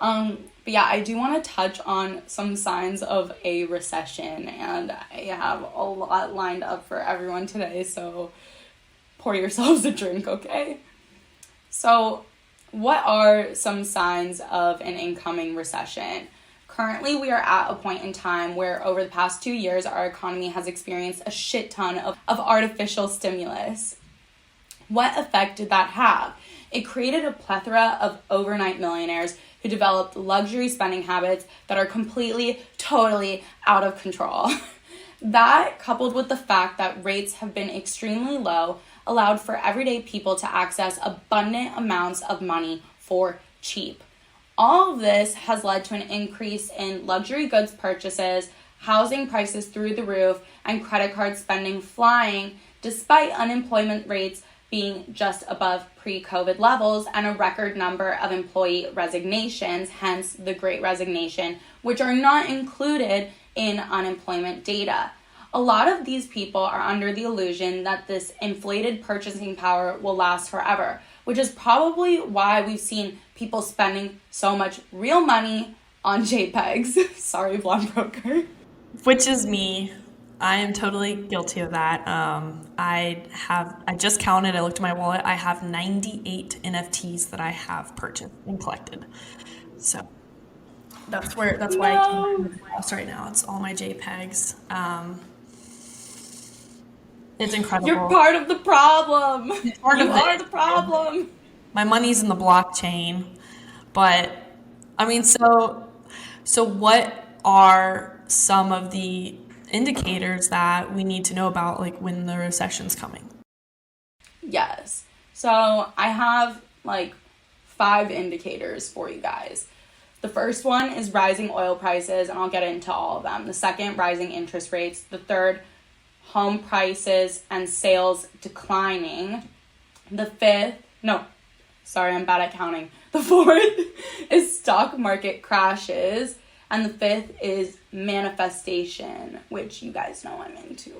But yeah, I do want to touch on some signs of a recession, and I have a lot lined up for everyone today, so pour yourselves a drink, okay? So, what are some signs of an incoming recession? Currently, we are at a point in time where over the past 2 years, our economy has experienced a shit ton of artificial stimulus. What effect did that have? It created a plethora of overnight millionaires who developed luxury spending habits that are completely, totally out of control. That, coupled with the fact that rates have been extremely low, allowed for everyday people to access abundant amounts of money for cheap. All of this has led to an increase in luxury goods purchases, housing prices through the roof, and credit card spending flying, despite unemployment rates being just above pre-COVID levels and a record number of employee resignations, hence the Great Resignation, which are not included in unemployment data. A lot of these people are under the illusion that this inflated purchasing power will last forever, which is probably why we've seen people spending so much real money on JPEGs. Sorry, blonde broker. Which is me. I am totally guilty of that. I just counted, I looked at my wallet, I have 98 NFTs that I have purchased and collected. So that's why I came to the house right now. It's all my JPEGs. It's incredible. You're part of the problem. You are the problem. My money's in the blockchain. But I mean, so what are some of the indicators that we need to know about, like when the recession's coming? Yes. So I have like 5 indicators for you guys. The first one is rising oil prices, and I'll get into all of them. The second, rising interest rates. The third, home prices and sales declining. The fourth is stock market crashes. And the fifth is manifestation, which you guys know I'm into.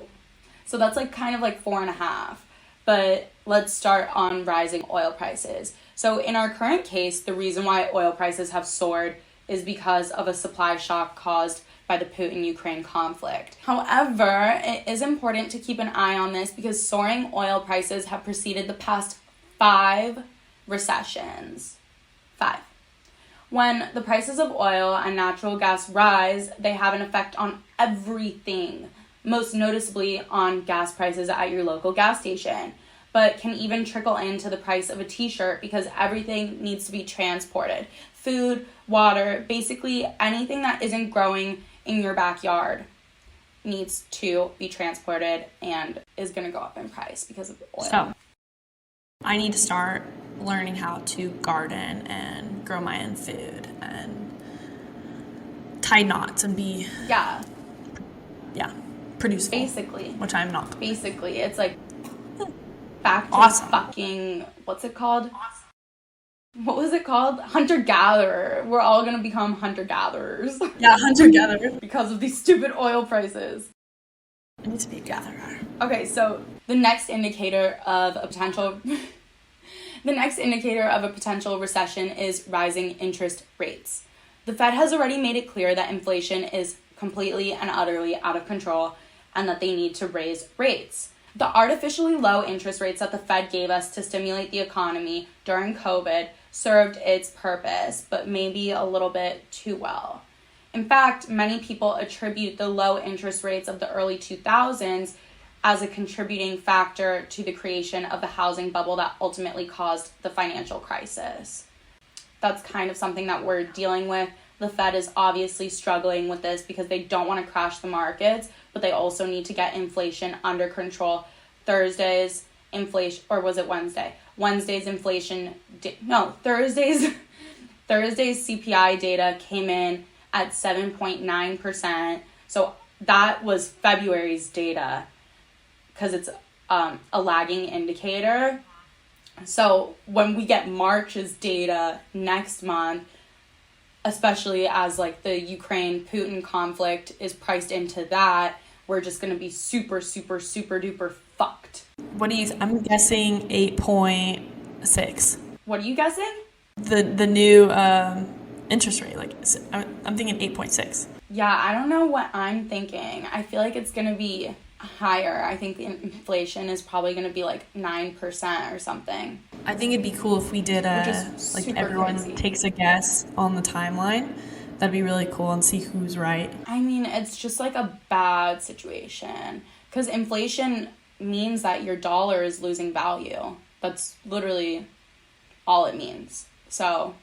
So that's like kind of like 4.5. But let's start on rising oil prices. So in our current case, the reason why oil prices have soared is because of a supply shock caused by the Putin-Ukraine conflict. However, it is important to keep an eye on this because soaring oil prices have preceded the past 5 recessions. 5. When the prices of oil and natural gas rise, they have an effect on everything, most noticeably on gas prices at your local gas station, but can even trickle into the price of a t-shirt because everything needs to be transported. Food, water, basically anything that isn't growing in your backyard needs to be transported and is going to go up in price because of oil. So I need to start learning how to garden and grow my own food and tie knots and be producing. Basically, which I'm not. Basically, it's like back to awesome. Fucking what's it called? What was it called? Hunter-gatherer. We're all gonna become hunter-gatherers. Yeah, hunter-gatherer. Because of these stupid oil prices. I need to be a gatherer. Okay, so the next indicator of a potential recession is rising interest rates. The Fed has already made it clear that inflation is completely and utterly out of control and that they need to raise rates. The artificially low interest rates that the Fed gave us to stimulate the economy during COVID served its purpose, but maybe a little bit too well. In fact, many people attribute the low interest rates of the early 2000s as a contributing factor to the creation of the housing bubble that ultimately caused the financial crisis. That's kind of something that we're dealing with. The Fed is obviously struggling with this because they don't want to crash the markets, but they also need to get inflation under control. Thursday's CPI data came in at 7.9%. So that was February's data because it's a lagging indicator. So when we get March's data next month, especially as like the Ukraine-Putin conflict is priced into that, we're just going to be super, super, super duper fucked. I'm guessing 8.6. What are you guessing? The new interest rate? Like, I'm thinking 8.6. Yeah, I don't know what I'm thinking. I feel like it's going to be higher. I think the inflation is probably going to be like 9% or something. I think it'd be cool if we did like everyone crazy. takes a guess on the timeline. That'd be really cool and see who's right. I mean, it's just like a bad situation because inflation means that your dollar is losing value. That's literally all it means. So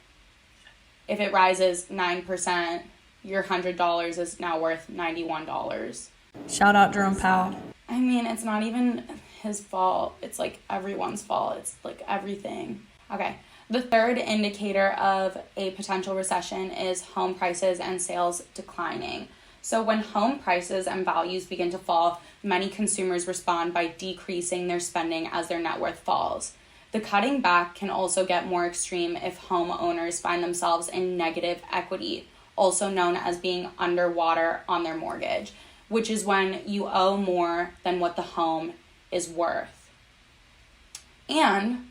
if it rises 9%, your $100 is now worth $91. Shout out Jerome Powell. I mean, it's not even his fault. It's like everyone's fault. It's like everything. Okay. The third indicator of a potential recession is home prices and sales declining. So when home prices and values begin to fall, many consumers respond by decreasing their spending as their net worth falls. The cutting back can also get more extreme if homeowners find themselves in negative equity, also known as being underwater on their mortgage, which is when you owe more than what the home is worth. And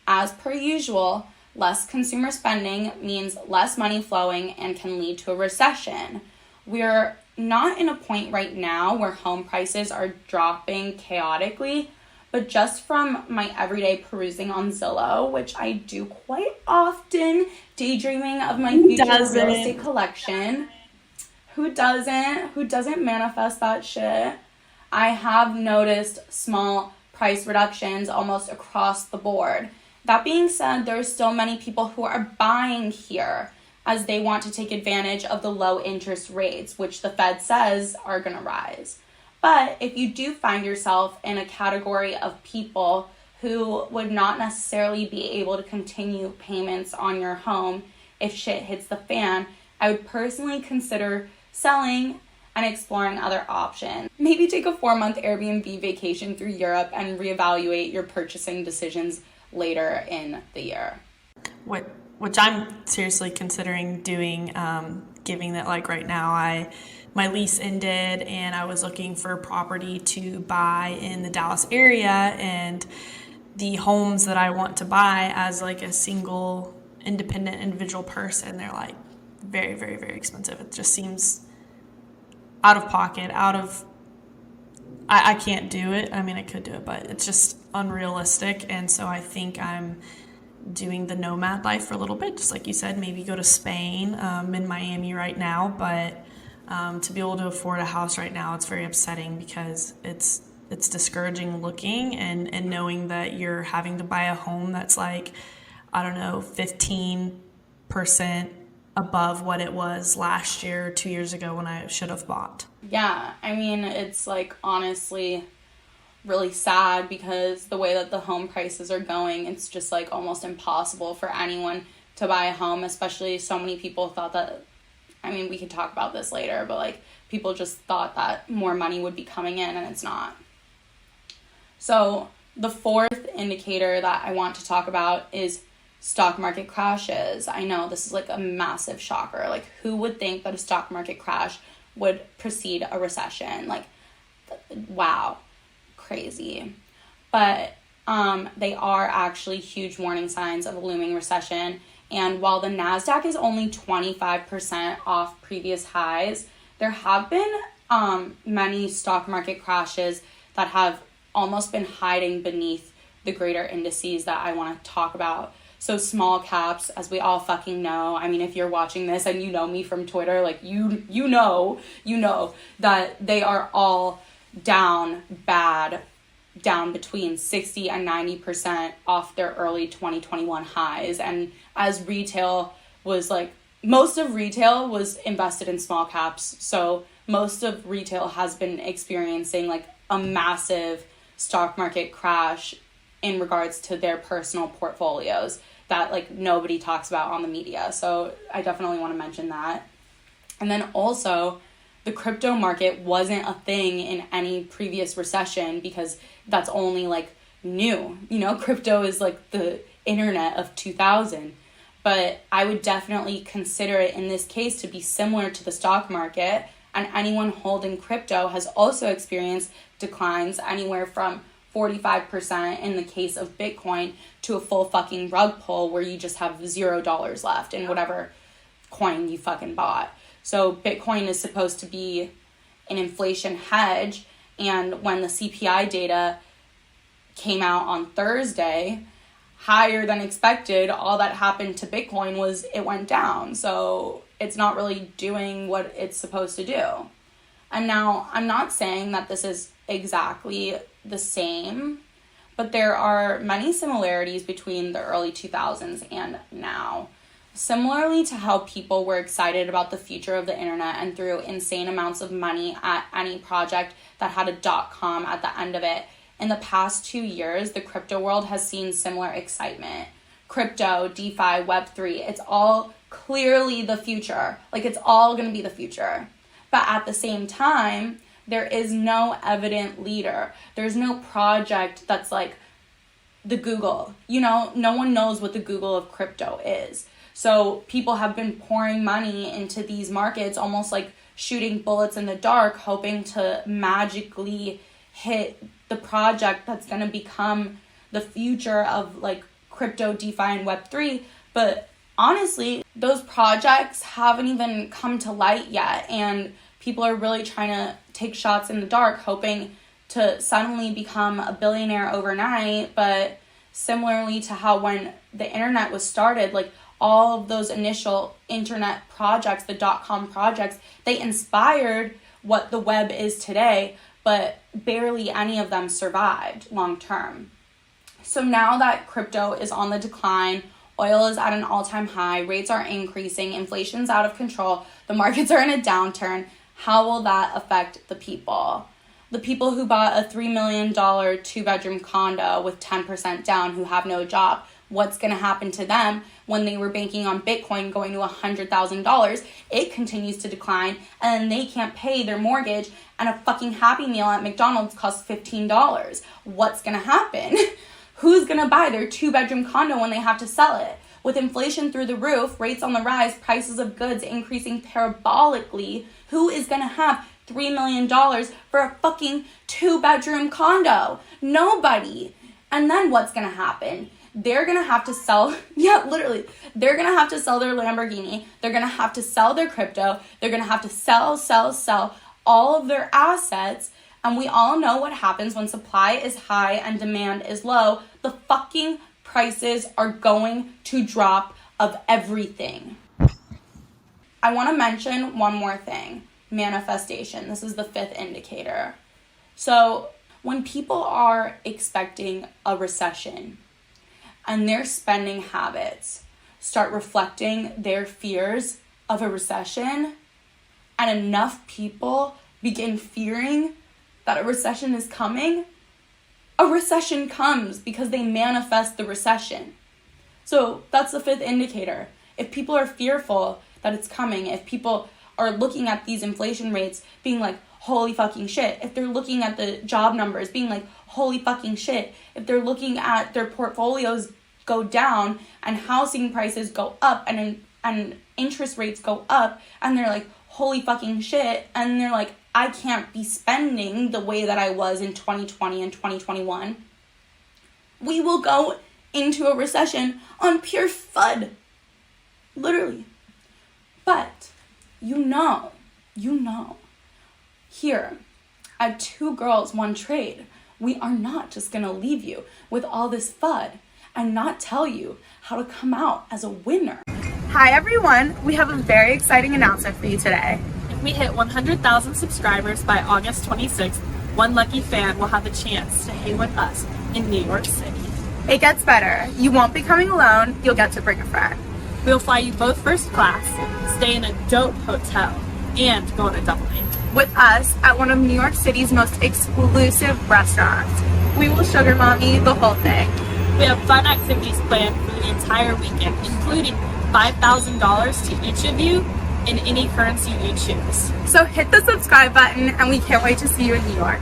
as per usual, less consumer spending means less money flowing and can lead to a recession. We're not in a point right now where home prices are dropping chaotically, but just from my everyday perusing on Zillow, which I do quite often, daydreaming of my future real estate collection. Who doesn't? Who doesn't manifest that shit? I have noticed small price reductions almost across the board. That being said, there's still many people who are buying here as they want to take advantage of the low interest rates, which the Fed says are going to rise. But if you do find yourself in a category of people who would not necessarily be able to continue payments on your home if shit hits the fan, I would personally consider selling and exploring other options. Maybe take a 4-month Airbnb vacation through Europe and reevaluate your purchasing decisions later in the year. Which I'm seriously considering doing, given that like right now my lease ended and I was looking for property to buy in the Dallas area, and the homes that I want to buy as like a single independent individual person, they're like very, very, very expensive. It just seems out of pocket, I can't do it. I mean, I could do it, but it's just unrealistic. And so I think I'm doing the nomad life for a little bit, just like you said, maybe go to Spain. I'm in Miami right now, but to be able to afford a house right now, it's very upsetting because it's discouraging looking and knowing that you're having to buy a home that's like, I don't know, 15% above what it was last year, 2 years ago when I should have bought. Yeah, I mean, it's like honestly really sad because the way that the home prices are going, it's just like almost impossible for anyone to buy a home, especially so many people thought that, I mean, we could talk about this later, but like people just thought that more money would be coming in, and it's not. So the fourth indicator that I want to talk about is stock market crashes. I know this is like a massive shocker. Like, who would think that a stock market crash would precede a recession? Like, wow, crazy. But they are actually huge warning signs of a looming recession. And while the NASDAQ is only 25% off previous highs, there have been many stock market crashes that have almost been hiding beneath the greater indices that I want to talk about. So small caps, as we all fucking know, I mean, if you're watching this and you know me from Twitter, like you know that they are all down bad, down between 60 and 90% off their early 2021 highs. And as retail was like, most of retail was invested in small caps. So most of retail has been experiencing like a massive stock market crash in regards to their personal portfolios that like nobody talks about on the media. So I definitely want to mention that. And then also the crypto market wasn't a thing in any previous recession because that's only like new. You know, crypto is like the internet of 2000. But I would definitely consider it in this case to be similar to the stock market. And anyone holding crypto has also experienced declines anywhere from 45% in the case of Bitcoin to a full fucking rug pull where you just have $0 left in whatever coin you fucking bought. So Bitcoin is supposed to be an inflation hedge, and when the CPI data came out on Thursday, higher than expected, all that happened to Bitcoin was it went down. So it's not really doing what it's supposed to do. And now I'm not saying that this is exactly the same, but there are many similarities between the early 2000s and now. Similarly to how people were excited about the future of the internet and threw insane amounts of money at any project that had a .com at the end of it, in the past 2 years, the crypto world has seen similar excitement. Crypto, DeFi, Web3, it's all clearly the future. Like, it's all going to be the future. But at the same time, there is no evident leader. There's no project that's like the Google. You know, no one knows what the Google of crypto is. So people have been pouring money into these markets, almost like shooting bullets in the dark, hoping to magically hit the project that's going to become the future of like crypto, DeFi, and Web3. But honestly, those projects haven't even come to light yet. And people are really trying to take shots in the dark, hoping to suddenly become a billionaire overnight. But similarly to how when the internet was started, like all of those initial internet projects, the .com projects, they inspired what the web is today, but barely any of them survived long term. So now that crypto is on the decline, oil is at an all-time high, rates are increasing, inflation's out of control, the markets are in a downturn, how will that affect the people? The people who bought a $3 million 2-bedroom condo with 10% down who have no job, what's going to happen to them when they were banking on Bitcoin going to $100,000? It continues to decline, and then they can't pay their mortgage, and a fucking Happy Meal at McDonald's costs $15. What's going to happen? Who's going to buy their 2-bedroom condo when they have to sell it? With inflation through the roof, rates on the rise, prices of goods increasing parabolically, who is going to have $3 million for a fucking 2-bedroom condo? Nobody. And then what's going to happen? They're going to have to sell, they're going to have to sell their Lamborghini. They're going to have to sell their crypto. They're going to have to sell all of their assets. And we all know what happens when supply is high and demand is low. The fucking prices are going to drop of everything. I want to mention one more thing. Manifestation. This is the 5th indicator. So when people are expecting a recession, and their spending habits start reflecting their fears of a recession, and enough people begin fearing that a recession is coming, a recession comes because they manifest the recession. So that's the 5th indicator. If people are fearful that it's coming, if people are looking at these inflation rates being like, holy fucking shit, if they're looking at the job numbers being like, holy fucking shit, if they're looking at their portfolios go down and housing prices go up and interest rates go up, and they're like, holy fucking shit, and they're like, I can't be spending the way that I was in 2020 and 2021, we will go into a recession on pure FUD. Literally. But you know, here at 2 Girls, 1 Trade, we are not just going to leave you with all this FUD and not tell you how to come out as a winner. Hi everyone, we have a very exciting announcement for you today. If we hit 100,000 subscribers by August 26th, one lucky fan will have a chance to hang with us in New York City. It gets better. You won't be coming alone, you'll get to bring a friend. We'll fly you both first class, stay in a dope hotel, and go on a double date with us at one of New York City's most exclusive restaurants. We will sugar mommy the whole thing. We have fun activities planned for the entire weekend, including $5,000 to each of you in any currency you choose. So hit the subscribe button, and we can't wait to see you in New York.